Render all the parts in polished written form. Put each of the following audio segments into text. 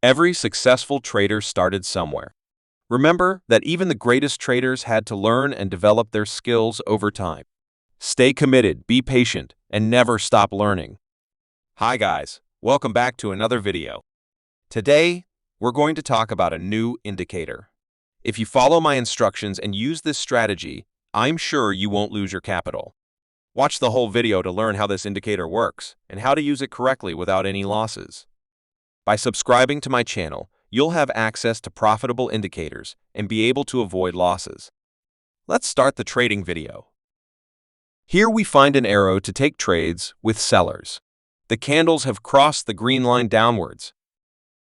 Every successful trader started somewhere. Remember that even the greatest traders had to learn and develop their skills over time. Stay committed, be patient, and never stop learning. Hi guys, welcome back to another video. Today, we're going to talk about a new indicator. If you follow my instructions and use this strategy, I'm sure you won't lose your capital. Watch the whole video to learn how this indicator works and how to use it correctly without any losses. By subscribing to my channel, you'll have access to profitable indicators and be able to avoid losses. Let's start the trading video. Here we find an arrow to take trades with sellers. The candles have crossed the green line downwards.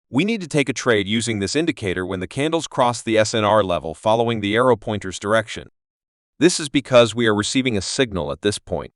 We need to take a trade using this indicator when the candles cross the SNR level following the arrow pointer's direction. This is because we are receiving a signal at this point.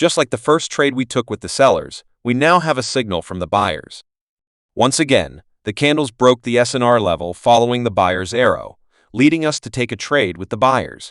Just like the first trade we took with the sellers, we now have a signal from the buyers. Once again, the candles broke the SNR level following the buyer's arrow, leading us to take a trade with the buyers.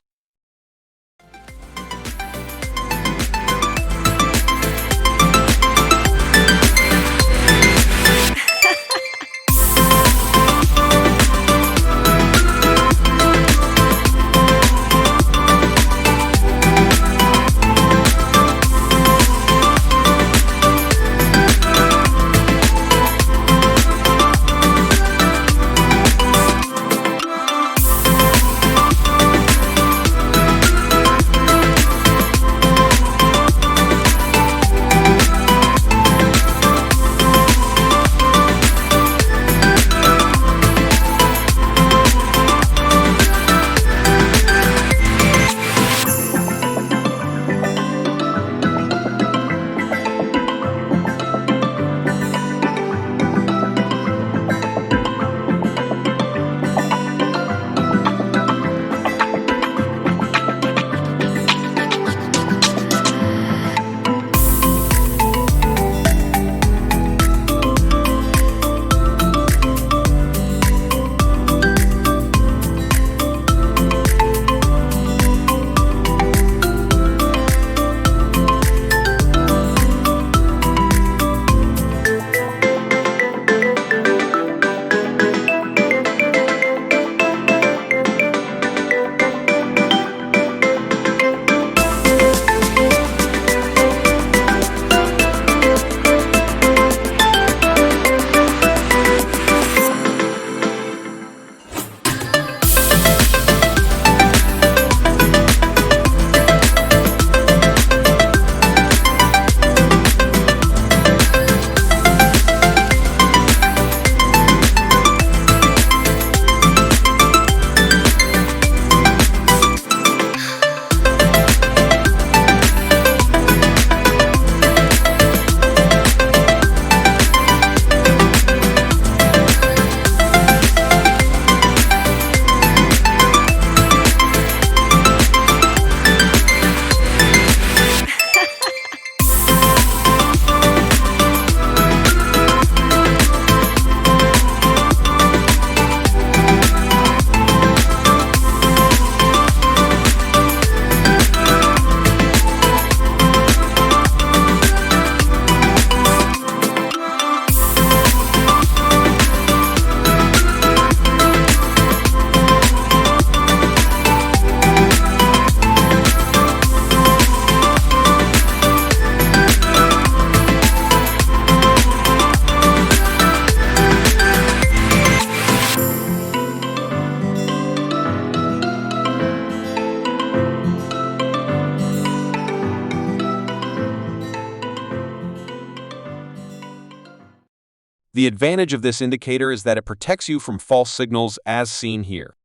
The advantage of this indicator is that it protects you from false signals as seen here.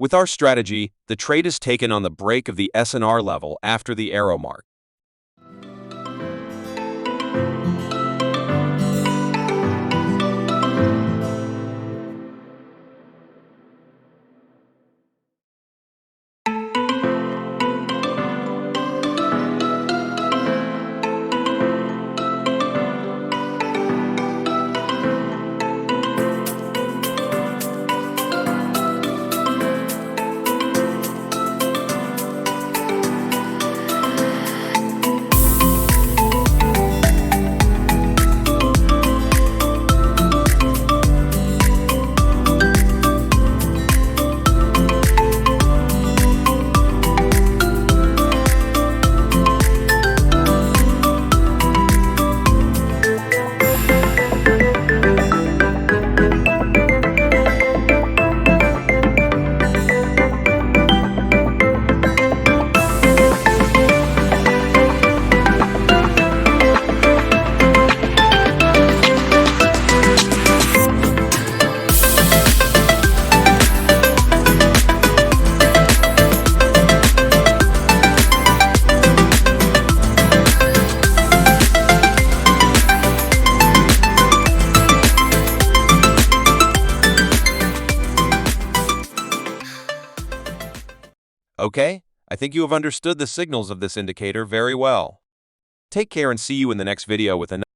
With our strategy, the trade is taken on the break of the S&R level after the arrow mark. Okay, I think you have understood the signals of this indicator very well. Take care and see you in the next video with another